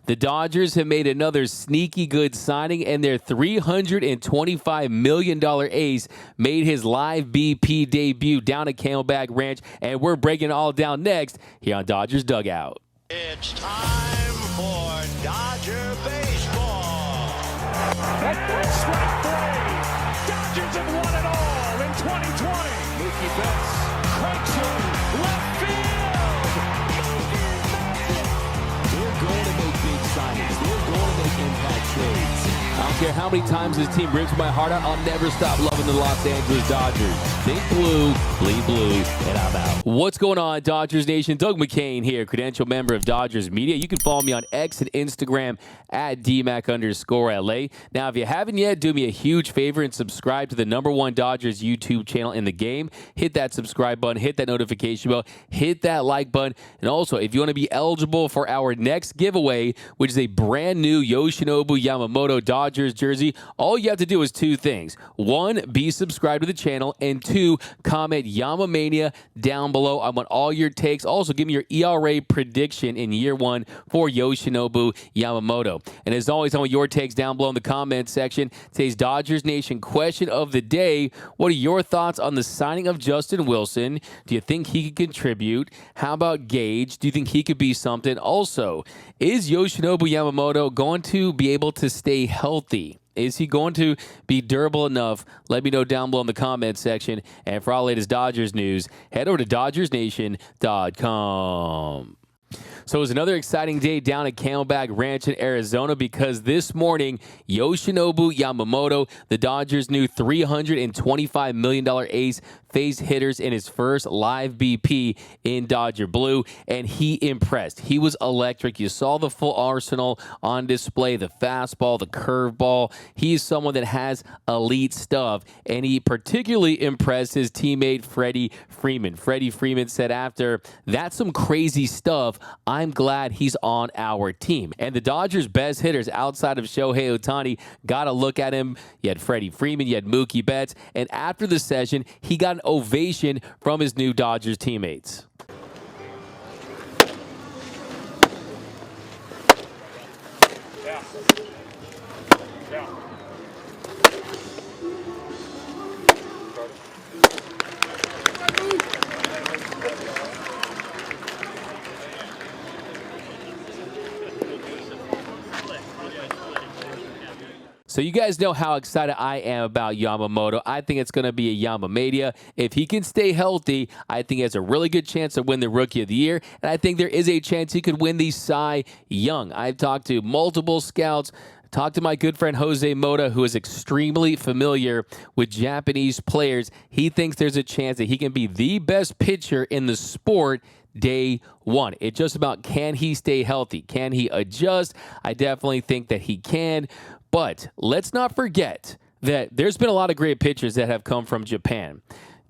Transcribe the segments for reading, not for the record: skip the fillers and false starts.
The Dodgers have made another sneaky good signing, and their $325 million ace made his live BP debut down at Camelback Ranch, and we're breaking it all down next here on Dodgers Dugout. It's time for Dodger baseball. At strike three, Dodgers have won it all in 2020. Mookie Betts cranks him left field. They're going to make big signings. They're going to make impact trades. I don't care how many times this team rips my heart out, I'll never stop loving the Los Angeles Dodgers. Think blue, bleed blue, and I'm out. What's going on, Dodgers Nation? Doug McKain here, credential member of Dodgers Media. You can follow me on X and Instagram at DMAC_LA. Now, if you haven't yet, do me a huge favor and subscribe to the #1 Dodgers YouTube channel in the game. Hit that subscribe button, hit that notification bell, hit that like button. And also, if you want to be eligible for our next giveaway, which is a brand new Yoshinobu Yamamoto Dodgers jersey, all you have to do is two things. One, be subscribed to the channel, and two, comment Yamamania down below. I want all your takes. Also, give me your ERA prediction in year one for Yoshinobu Yamamoto. And as always, I want your takes down below in the comments section. Today's Dodgers Nation question of the day: what are your thoughts on the signing of Justin Wilson? Do you think he could contribute? How about Gage? Do you think he could be something? Also, is Yoshinobu Yamamoto going to be able to stay healthy? Is he going to be durable enough? Let me know down below in the comments section. And for all the latest Dodgers news, head over to DodgersNation.com. So it was another exciting day down at Camelback Ranch in Arizona, because this morning, Yoshinobu Yamamoto, the Dodgers' new $325 million ace, faced hitters in his first live BP in Dodger Blue, and he impressed. He was electric. You saw the full arsenal on display, the fastball, the curveball. He is someone that has elite stuff, and he particularly impressed his teammate Freddie Freeman. Freddie Freeman said after, "That's some crazy stuff. I'm glad he's on our team." And the Dodgers' best hitters outside of Shohei Ohtani got a look at him. You had Freddie Freeman, you had Mookie Betts, and after the session, he got an ovation from his new Dodgers teammates. Yeah. Yeah. So you guys know how excited I am about Yamamoto. I think it's going to be a Yamamania. If he can stay healthy, I think he has a really good chance to win the Rookie of the Year. And I think there is a chance he could win the Cy Young. I've talked to multiple scouts. Talked to my good friend Jose Mota, who is extremely familiar with Japanese players. He thinks there's a chance that he can be the best pitcher in the sport day one. It's just about, can he stay healthy? Can he adjust? I definitely think that he can. But let's not forget that there's been a lot of great pitchers that have come from Japan.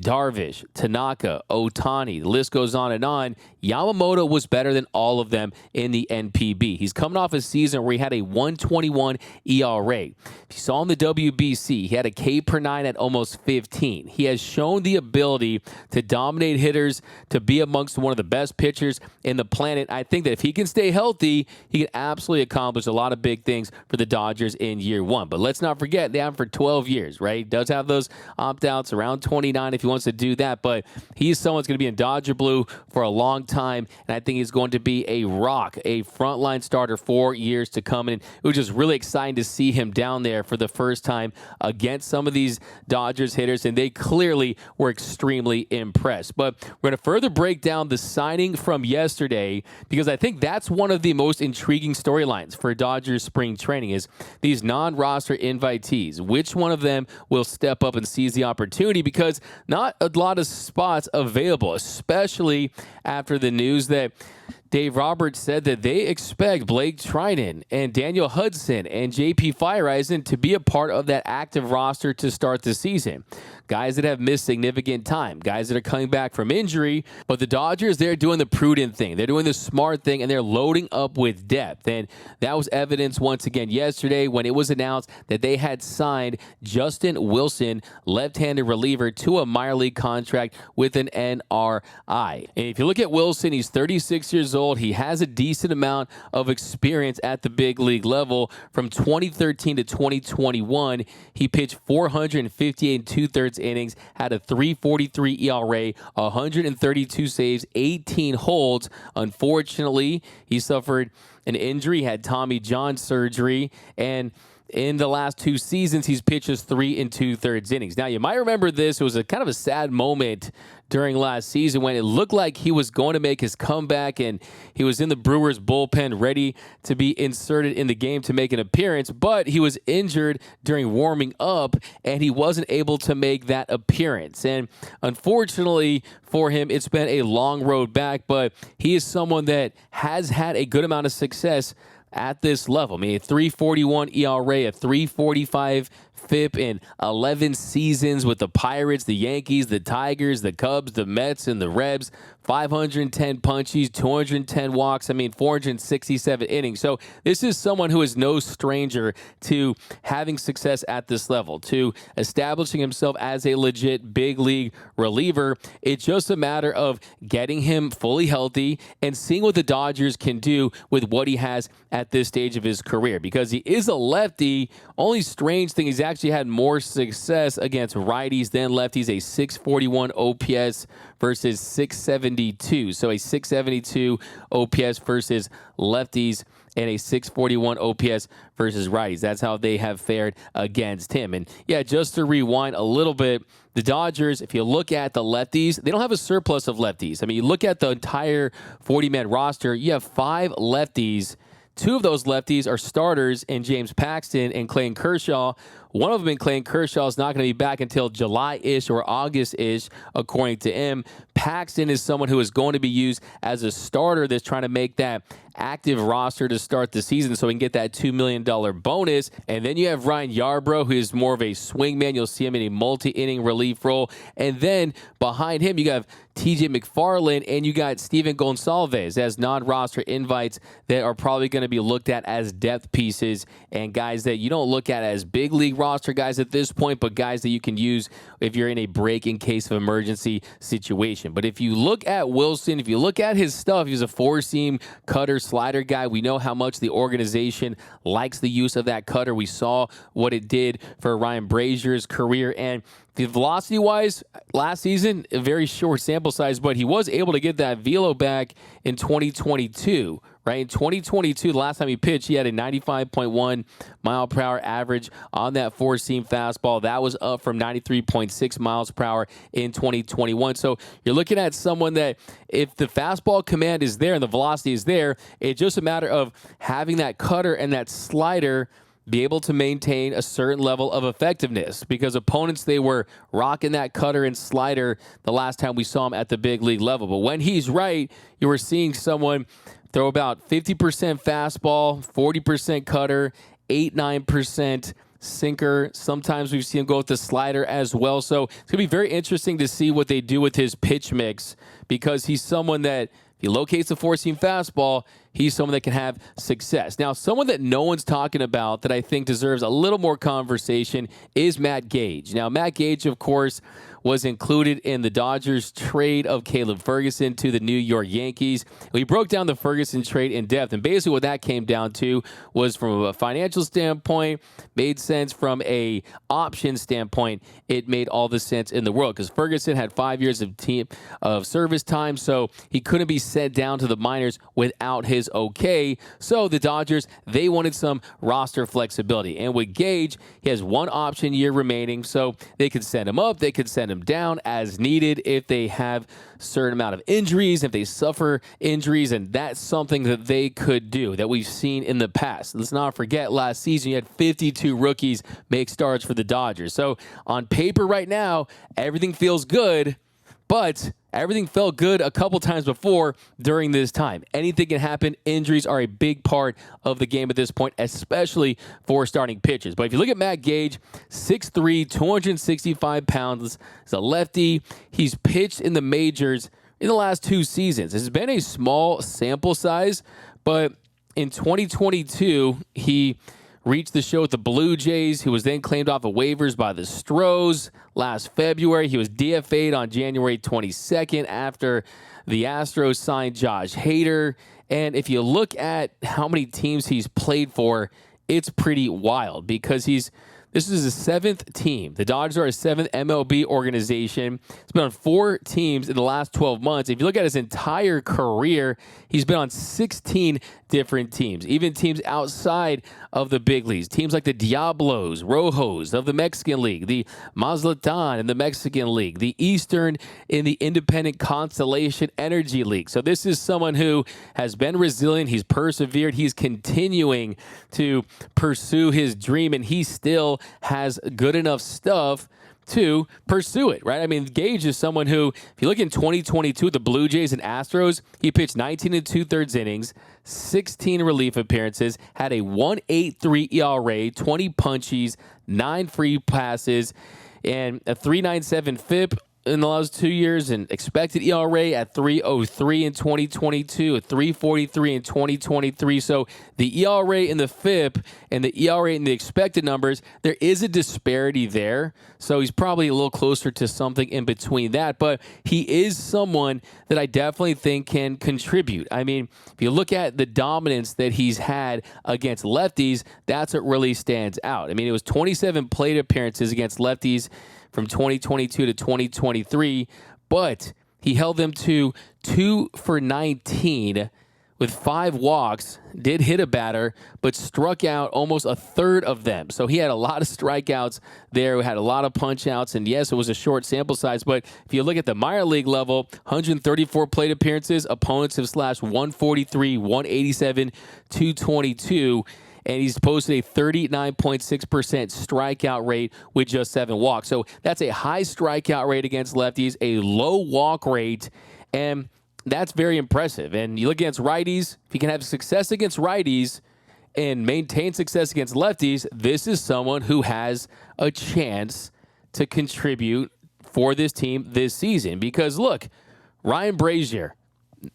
Darvish, Tanaka, Ohtani, the list goes on and on. Yamamoto was better than all of them in the NPB. He's coming off a season where he had a 1.21 ERA. If you saw him in the WBC, he had a K per 9 at almost 15. He has shown the ability to dominate hitters, to be amongst one of the best pitchers in the planet. I think that if he can stay healthy, he can absolutely accomplish a lot of big things for the Dodgers in year one. But let's not forget, they have him for 12 years, right? He does have those opt-outs around 29 if he wants to do that, but he's someone that's going to be in Dodger Blue for a long time, and I think he's going to be a rock, a frontline starter for years to come. And it was just really exciting to see him down there for the first time against some of these Dodgers hitters, and they clearly were extremely impressed. But we're going to further break down the signing from yesterday, because I think that's one of the most intriguing storylines for Dodgers spring training, is these non-roster invitees. Which one of them will step up and seize the opportunity? Because not a lot of spots available, especially after the news that Dave Roberts said that they expect Blake Trinan and Daniel Hudson and JP Fireisen to be a part of that active roster to start the season. guys that have missed significant time, guys that are coming back from injury. But the Dodgers, they're doing the prudent thing. They're doing the smart thing, and they're loading up with depth. And that was evidence once again yesterday when it was announced that they had signed Justin Wilson, left-handed reliever, to a minor league contract with an NRI. And if you look at Wilson, he's 36 years old. He has a decent amount of experience at the big league level. From 2013 to 2021, he pitched 458 and two-thirds innings, had a 3.43 ERA, 132 saves, 18 holds. Unfortunately, he suffered an injury, had Tommy John surgery, and in the last 2 seasons, he's pitched just 3 2/3 innings. Now, you might remember this. It was a kind of a sad moment during last season when it looked like he was going to make his comeback, and he was in the Brewers bullpen ready to be inserted in the game to make an appearance, but he was injured during warming up, and he wasn't able to make that appearance. And unfortunately for him, it's been a long road back, but he is someone that has had a good amount of success at this level. I mean, a 3.41 ERA, a 3.45 FIP in 11 seasons with the Pirates, the Yankees, the Tigers, the Cubs, the Mets, and the Rebs. 510 punchies, 210 walks, 467 innings. So this is someone who is no stranger to having success at this level, to establishing himself as a legit big league reliever. It's just a matter of getting him fully healthy and seeing what the Dodgers can do with what he has at this stage of his career. Because he is a lefty, only strange thing, he's actually had more success against righties than lefties, a 641 OPS versus 672. So a 672 OPS versus lefties and a 641 OPS versus righties. That's how they have fared against him. And yeah, just to rewind a little bit, the Dodgers, if you look at the lefties, they don't have a surplus of lefties. You look at the entire 40-man roster, you have 5 lefties. 2 of those lefties are starters in James Paxton and Clayton Kershaw. One of them in Clayton Kershaw is not going to be back until July-ish or August-ish, according to him. Paxton is someone who is going to be used as a starter that's trying to make that active roster to start the season so he can get that $2 million bonus. And then you have Ryan Yarbrough, who is more of a swingman. You'll see him in a multi-inning relief role. And then behind him, you have TJ McFarland and you got Steven Gonsalves as non-roster invites that are probably going to be looked at as depth pieces and guys that you don't look at as big league roster guys at this point, but guys that you can use if you're in a break in case of emergency situation. But if you look at Wilson, if you look at his stuff, he's a 4-seam cutter slider guy. We know how much the organization likes the use of that cutter. We saw what it did for Ryan Brazier's career, and the velocity-wise, last season, a very short sample size, but he was able to get that velo back in 2022, right? In 2022, the last time he pitched, he had a 95.1 mile per hour average on that 4-seam fastball. That was up from 93.6 miles per hour in 2021. So you're looking at someone that if the fastball command is there and the velocity is there, it's just a matter of having that cutter and that slider be able to maintain a certain level of effectiveness, because opponents, they were rocking that cutter and slider the last time we saw him at the big league level. But when he's right, you were seeing someone throw about 50% fastball, 40% cutter, 8-9% sinker. Sometimes we've seen him go with the slider as well. So it's going to be very interesting to see what they do with his pitch mix, because he's someone that, if he locates the 4-seam fastball, he's someone that can have success. Now, someone that no one's talking about that I think deserves a little more conversation is Matt Gage. Now, Matt Gage, of course, was included in the Dodgers trade of Caleb Ferguson to the New York Yankees. We broke down the Ferguson trade in depth, and basically what that came down to was, from a financial standpoint, made sense. From a option standpoint, it made all the sense in the world, because Ferguson had 5 years of service time, so he couldn't be sent down to the minors without his okay. So the Dodgers, they wanted some roster flexibility, and with Gage, he has 1 option year remaining, so they could send him up, they could send him down as needed if they have a certain amount of injuries, if they suffer injuries, and that's something that they could do that we've seen in the past. Let's not forget, last season you had 52 rookies make starts for the Dodgers. So on paper right now, everything feels good, but everything felt good a couple times before during this time. Anything can happen. Injuries are a big part of the game at this point, especially for starting pitchers. But if you look at Matt Gage, 6'3", 265 pounds, he's a lefty. He's pitched in the majors in the last 2 seasons. It's been a small sample size, but in 2022, he reached the show with the Blue Jays, who was then claimed off of waivers by the Stros last February. He was DFA'd on January 22nd after the Astros signed Josh Hader. And if you look at how many teams he's played for, it's pretty wild because this is his 7th team. The Dodgers are a 7th MLB organization. He's been on 4 teams in the last 12 months. If you look at his entire career, he's been on 16 different teams, even teams outside of the big leagues. Teams like the Diablos, Rojos of the Mexican League, the Mazatlan in the Mexican League, the Eastern in the Independent Constellation Energy League. So this is someone who has been resilient. He's persevered. He's continuing to pursue his dream, and he still has good enough stuff to pursue it, right? I mean, Gage is someone who, if you look in 2022, the Blue Jays and Astros, he pitched 19 2/3 innings, 16 relief appearances, had a 1.83 ERA, 20 punchies, 9 free passes, and a 3.97 FIP in the last 2 years, and expected ERA at 3.03 in 2022, a 3.43 in 2023. So the ERA and the FIP and the ERA and the expected numbers, there is a disparity there. So he's probably a little closer to something in between that. But he is someone that I definitely think can contribute. I mean, if you look at the dominance that he's had against lefties, that's what really stands out. I mean, it was 27 plate appearances against lefties from 2022 to 2023, but he held them to 2 for 19 with 5 walks, did hit a batter, but struck out almost a third of them. So he had a lot of strikeouts there, had a lot of punch outs, and yes, it was a short sample size, but if you look at the minor league level, 134 plate appearances, opponents have slashed 143, 187, 222, and he's posted a 39.6% strikeout rate with just 7 walks. So that's a high strikeout rate against lefties, a low walk rate, and that's very impressive. And you look against righties, if you can have success against righties and maintain success against lefties, this is someone who has a chance to contribute for this team this season. Because look, Ryan Brazier,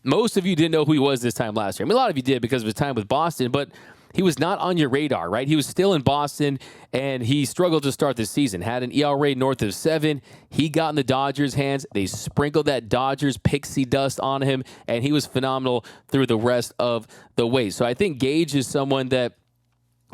most of you didn't know who he was this time last year. I mean, a lot of you did because of his time with Boston, but he was not on your radar, right? He was still in Boston, and he struggled to start the season. Had an ERA north of 7. He got in the Dodgers' hands. They sprinkled that Dodgers pixie dust on him, and he was phenomenal through the rest of the way. So I think Gage is someone that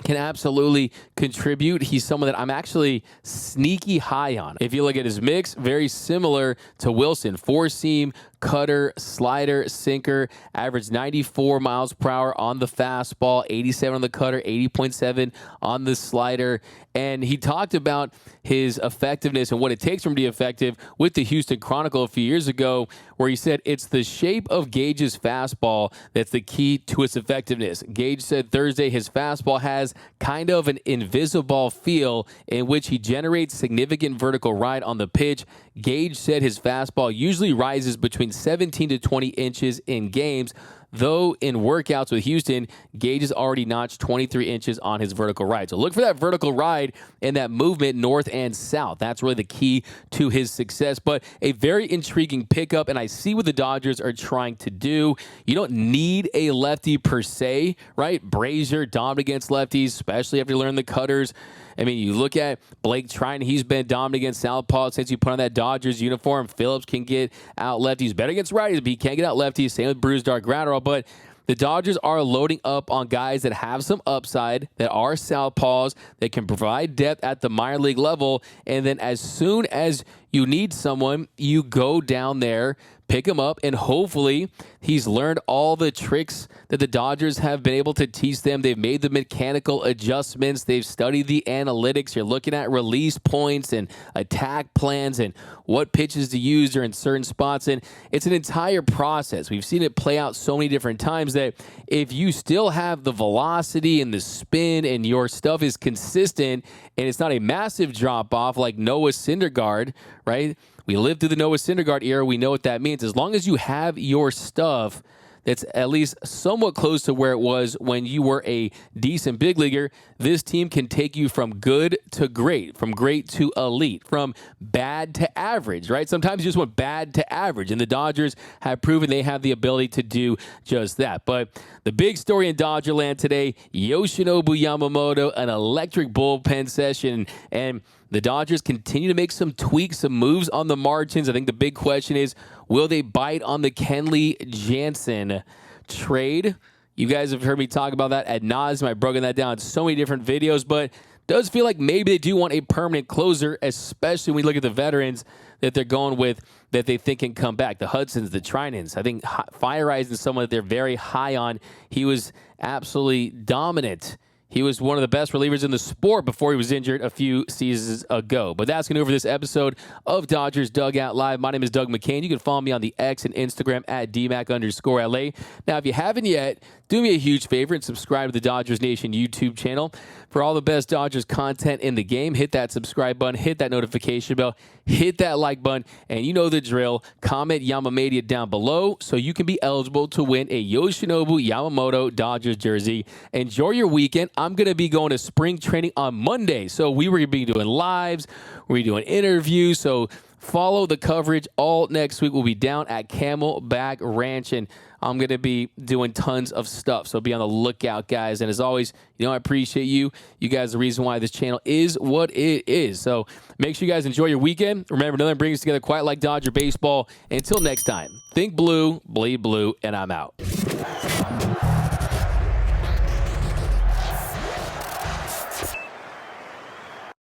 can absolutely contribute. He's someone that I'm actually sneaky high on. If you look at his mix, very similar to Wilson. 4-seam, cutter, slider, sinker, averaged 94 miles per hour on the fastball, 87 on the cutter, 80.7 on the slider. And he talked about his effectiveness and what it takes for him to be effective with the Houston Chronicle a few years ago, where he said it's the shape of Gage's fastball that's the key to its effectiveness. Gage said Thursday his fastball has kind of an invisible feel in which he generates significant vertical ride on the pitch. Gage said his fastball usually rises between 17 to 20 inches in games, though in workouts with Houston, Gage has already notched 23 inches on his vertical ride. So look for that vertical ride and that movement north and south. That's really the key to his success, but a very intriguing pickup, and I see what the Dodgers are trying to do. You don't need a lefty per se, right? Brazier dominant against lefties, especially after you learn the cutters. I mean, you look at Blake Trinan, he's been dominant against southpaw since you put on that Dodgers uniform. Phillips can get out lefties. Better against righties, but he can't get out lefties. Same with Bruce Dark-Gratterall. But the Dodgers are loading up on guys that have some upside, that are southpaws, that can provide depth at the minor league level. And then as soon as you need someone, you go down there, pick him up, and hopefully he's learned all the tricks that the Dodgers have been able to teach them. They've made the mechanical adjustments. They've studied the analytics. You're looking at release points and attack plans and what pitches to use during certain spots. And it's an entire process. We've seen it play out so many different times that if you still have the velocity and the spin and your stuff is consistent and it's not a massive drop off like Noah Syndergaard, right? We lived through the Noah Syndergaard era. We know what that means. As long as you have your stuff that's at least somewhat close to where it was when you were a decent big leaguer, this team can take you from good to great, from great to elite, from bad to average, right? Sometimes you just want bad to average, and the Dodgers have proven they have the ability to do just that. But the big story in Dodgerland today, Yoshinobu Yamamoto, an electric bullpen session, and the Dodgers continue to make some tweaks, some moves on the margins. I think the big question is, will they bite on the Kenley Jansen trade? You guys have heard me talk about that ad nauseum. I've broken that down in so many different videos, but it does feel like maybe they do want a permanent closer, especially when you look at the veterans that they're going with that they think can come back. The Hudsons, the Trinans. I think Fire Eyes is someone that they're very high on. He was absolutely dominant. He was one of the best relievers in the sport before he was injured a few seasons ago. But that's going to do it for this episode of Dodgers Dugout Live. My name is Doug McKain. You can follow me on the X and Instagram at DMAC_LA. Now, if you haven't yet, do me a huge favor and subscribe to the Dodgers Nation YouTube channel. For all the best Dodgers content in the game, hit that subscribe button, hit that notification bell, hit that like button, and you know the drill. Comment Yamamoto down below so you can be eligible to win a Yoshinobu Yamamoto Dodgers jersey. Enjoy your weekend. I'm going to be going to spring training on Monday, so we were going to be doing lives, we're going to be doing interviews, so follow the coverage all next week. We'll be down at Camelback Ranch, and I'm going to be doing tons of stuff. So be on the lookout, guys. And as always, I appreciate you. You guys are the reason why this channel is what it is. So make sure you guys enjoy your weekend. Remember, nothing brings us together quite like Dodger baseball. Until next time, think blue, bleed blue, and I'm out.